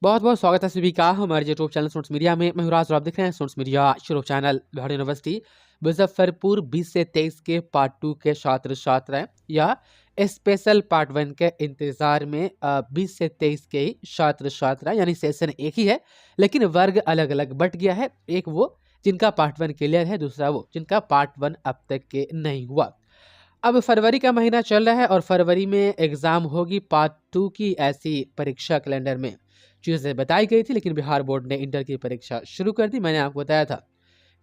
बहुत बहुत स्वागत है सभी का हमारे यूट्यूब चैनल स्टूडेंट्स मीडिया में। मैं हूं राज और आप देख रहे हैं स्टूडेंट्स मीडिया शुरू चैनल। बिहार यूनिवर्सिटी मुजफ्फरपुर 20 से 23 के पार्ट 2 के छात्र छात्राएं या स्पेशल पार्ट 1 के इंतजार में 20 से 23 के ही छात्र छात्राएं, यानी सेशन एक ही है लेकिन वर्ग अलग अलग बट गया है। एक वो जिनका पार्ट 1 क्लियर है, दूसरा वो जिनका पार्ट 1 अब तक के नहीं हुआ। अब फरवरी का महीना चल रहा है और फरवरी में एग्जाम होगी पार्ट 2 की। ऐसी परीक्षा कैलेंडर में चीज़ें बताई गई थी, लेकिन बिहार बोर्ड ने इंटर की परीक्षा शुरू कर दी। मैंने आपको बताया था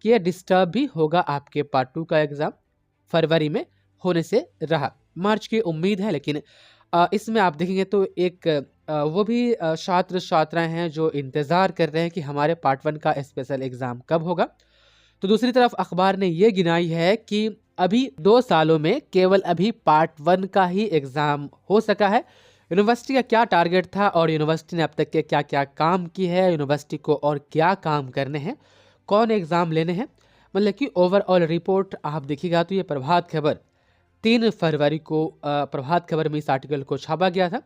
कि यह डिस्टर्ब भी होगा, आपके पार्ट 2 का एग्जाम फरवरी में होने से रहा। मार्च की उम्मीद है, लेकिन इसमें आप देखेंगे तो एक वो भी छात्र छात्राएं हैं जो इंतज़ार कर रहे हैं कि हमारे पार्ट 1 का स्पेशल एग्ज़ाम कब होगा। तो दूसरी तरफ अखबार ने ये गिनाई है कि अभी 2 सालों में केवल अभी पार्ट 1 का ही एग्ज़ाम हो सका है। यूनिवर्सिटी का क्या टारगेट था और यूनिवर्सिटी ने अब तक के क्या क्या काम की है, यूनिवर्सिटी को और क्या काम करने हैं, कौन एग्ज़ाम लेने हैं, मतलब कि ओवरऑल रिपोर्ट आप देखिएगा तो ये प्रभात खबर 3 फरवरी को प्रभात खबर में इस आर्टिकल को छापा गया था।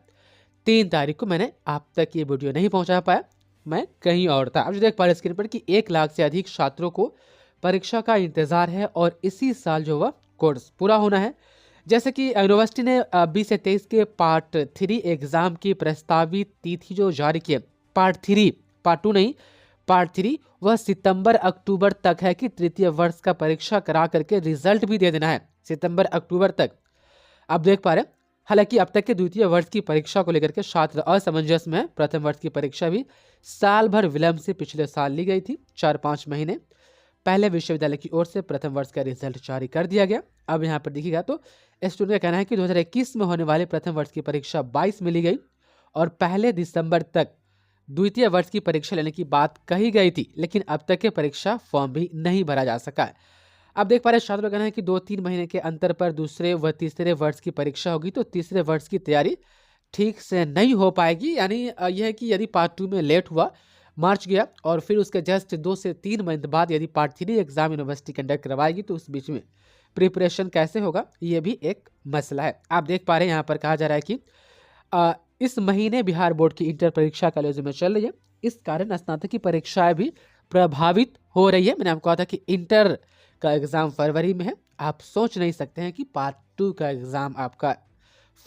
3 तारीख को मैंने आप तक ये वीडियो नहीं पहुंचा पाया, मैं कहीं और था। अब जो देख पा रहे स्क्रीन पर कि 1 लाख से अधिक छात्रों को परीक्षा का इंतज़ार है और इसी साल जो वह कोर्स पूरा होना है। जैसे कि यूनिवर्सिटी ने 20 से 23 के पार्ट 3 एग्ज़ाम की प्रस्तावित तिथि जो जारी की है, पार्ट 3, पार्ट 2 नहीं, पार्ट 3, वह सितंबर अक्टूबर तक है कि तृतीय वर्ष का परीक्षा करा करके रिजल्ट भी दे देना है सितंबर अक्टूबर तक। आप देख पा रहे हैं, हालांकि अब तक के द्वितीय वर्ष की परीक्षा को लेकर के छात्र असमंजस में है। प्रथम वर्ष की परीक्षा भी साल भर विलंब से पिछले साल ली गई थी, 4-5 महीने पहले विश्वविद्यालय की ओर से प्रथम वर्ष का रिजल्ट जारी कर दिया गया। अब यहाँ पर देखिएगा तो स्टूडेंट का कहना है कि 2021 में होने वाले प्रथम वर्ष की परीक्षा 22 में ली गई और पहले दिसंबर तक द्वितीय वर्ष की परीक्षा लेने की बात कही गई थी, लेकिन अब तक के परीक्षा फॉर्म भी नहीं भरा जा सका है। अब देख पा रहे छात्रों का कहना है कि 2-3 महीने के अंतर पर दूसरे व तीसरे वर्ष की परीक्षा होगी तो तीसरे वर्ष की तैयारी ठीक से नहीं हो पाएगी। यानी यह है कि यदि पार्ट 2 में लेट हुआ, मार्च गया और फिर उसके जस्ट 2 से 3 मंथ बाद यदि पार्ट 3 एग्जाम यूनिवर्सिटी कंडक्ट करवाएगी तो उस बीच में प्रिपरेशन कैसे होगा, ये भी एक मसला है। आप देख पा रहे हैं यहाँ पर कहा जा रहा है कि इस महीने बिहार बोर्ड की इंटर परीक्षा कॉलेज में चल रही है, इस कारण स्नातक की परीक्षाएं भी प्रभावित हो रही है। मैंने आपको कहा था कि इंटर का एग्ज़ाम फरवरी में है, आप सोच नहीं सकते हैं कि पार्ट 2 का एग्ज़ाम आपका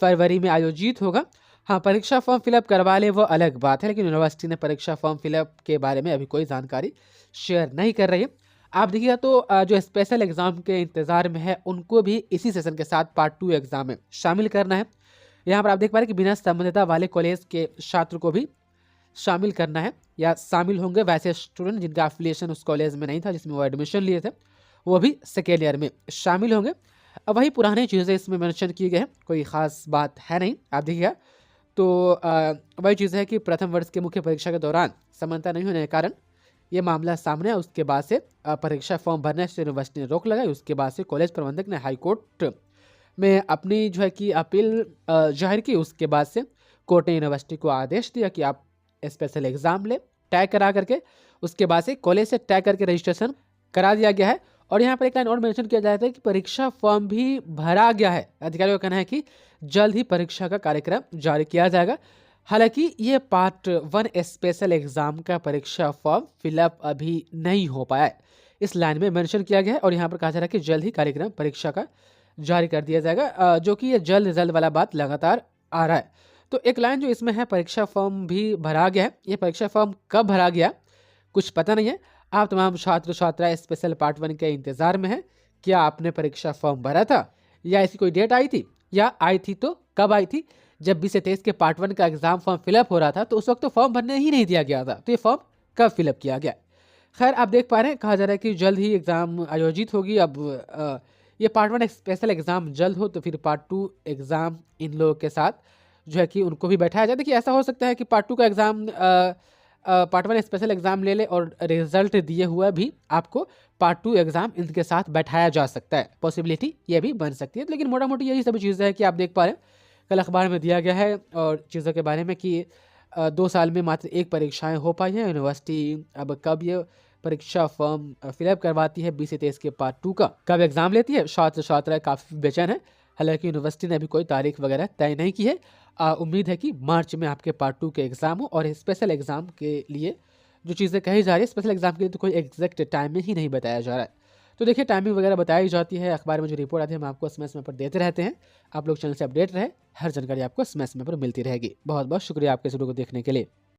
फरवरी में आयोजित होगा। हाँ, परीक्षा फॉर्म फिलअप करवा ले वो अलग बात है, लेकिन यूनिवर्सिटी ने परीक्षा फॉर्म फिलअप के बारे में अभी कोई जानकारी शेयर नहीं कर रही है। आप देखिएगा तो जो स्पेशल एग्जाम के इंतजार में है उनको भी इसी सेशन के साथ पार्ट 2 एग्जाम में शामिल करना है। यहाँ पर आप देख पा रहे हैं कि बिना संबंधिता वाले कॉलेज के छात्र को भी शामिल करना है या शामिल होंगे वैसे स्टूडेंट जिनका एफिलिएशन उस कॉलेज में नहीं था जिसमें वो एडमिशन लिए थे, वो भी सेकेंड ईयर में शामिल होंगे। अब वही पुरानी चीज़ें इसमें मेंशन किए गए हैं, कोई ख़ास बात है नहीं। आप देखिएगा तो वही चीज़ है कि प्रथम वर्ष के मुख्य परीक्षा के दौरान समानता नहीं होने के कारण ये मामला सामने है। उसके बाद से परीक्षा फॉर्म भरने से यूनिवर्सिटी ने रोक लगाई। उसके बाद से कॉलेज प्रबंधक ने हाईकोर्ट में अपनी जो है कि अपील जाहिर की। उसके बाद से कोर्ट ने यूनिवर्सिटी को आदेश दिया कि आप स्पेशल एग्ज़ाम ले, टैग करा करके। उसके बाद से कॉलेज से टैग करके रजिस्ट्रेशन करा दिया गया है। और यहाँ पर एक लाइन और मेंशन किया जाता है कि परीक्षा फॉर्म भी भरा गया है। अधिकारियों का कहना है कि जल्द ही परीक्षा का कार्यक्रम जारी किया जाएगा। हालांकि ये पार्ट 1 स्पेशल एग्जाम का परीक्षा फॉर्म फिलअप अभी नहीं हो पाया है, इस लाइन में मेंशन किया गया है। और यहाँ पर कहा जा रहा है कि जल्द ही कार्यक्रम परीक्षा का जारी कर दिया जाएगा, जो कि ये जल्द जल्द वाला बात लगातार आ रहा है। तो एक लाइन जो इसमें है, परीक्षा फॉर्म भी भरा गया है। ये परीक्षा फॉर्म कब भरा गया कुछ पता नहीं है। आप तमाम छात्र छात्राएं स्पेशल पार्ट 1 के इंतजार में हैं। क्या आपने परीक्षा फॉर्म भरा था या ऐसी कोई डेट आई थी, या आई थी तो कब आई थी? जब 20 से 23 के पार्ट 1 का एग्जाम फॉर्म फिलअप हो रहा था तो उस वक्त तो फॉर्म भरने ही नहीं दिया गया था, तो ये फॉर्म कब फिलअप किया गया? खैर, आप देख पा रहे हैं कहा जा रहा है कि जल्द ही एग्जाम आयोजित होगी। अब ये पार्ट 1 स्पेशल एग्जाम जल्द हो तो फिर पार्ट 2 एग्जाम इन लोगों के साथ जो है कि उनको भी बैठाया जाए। देखिए, ऐसा हो सकता है कि पार्ट 2 का एग्जाम पार्ट 1 स्पेशल एग्जाम ले ले और रिजल्ट दिए हुआ भी आपको पार्ट 2 एग्जाम इनके साथ बैठाया जा सकता है, पॉसिबिलिटी ये भी बन सकती है। लेकिन मोटा मोटी यही सभी चीज़ें हैं कि आप देख पा रहे हैं कल अखबार में दिया गया है और चीज़ों के बारे में कि 2 साल में मात्र 1 परीक्षाएं हो पाई हैं। यूनिवर्सिटी अब कब ये परीक्षा फॉर्म फिलअप करवाती है 20 से 23 के पार्ट 2 का, कब एग्जाम लेती है, छात्र छात्राएं काफ़ी बेचैन है। हालांकि यूनिवर्सिटी ने अभी कोई तारीख वगैरह तय नहीं की है। उम्मीद है कि मार्च में आपके पार्ट 2 के एग्ज़ाम हो। और स्पेशल एग्ज़ाम के लिए जो चीज़ें कही जा रही है, स्पेशल एग्ज़ाम के लिए तो कोई एग्जैक्ट टाइमिंग ही नहीं बताया जा रहा है। तो देखिए, टाइमिंग वगैरह बताई जाती है, अखबार में जो रिपोर्ट आती है हम आपको समय-समय पर देते रहते हैं। आप लोग चैनल से अपडेट रहें, हर जानकारी आपको समय-समय पर मिलती रहेगी। बहुत-बहुत शुक्रिया आपके इस वीडियो को देखने के लिए।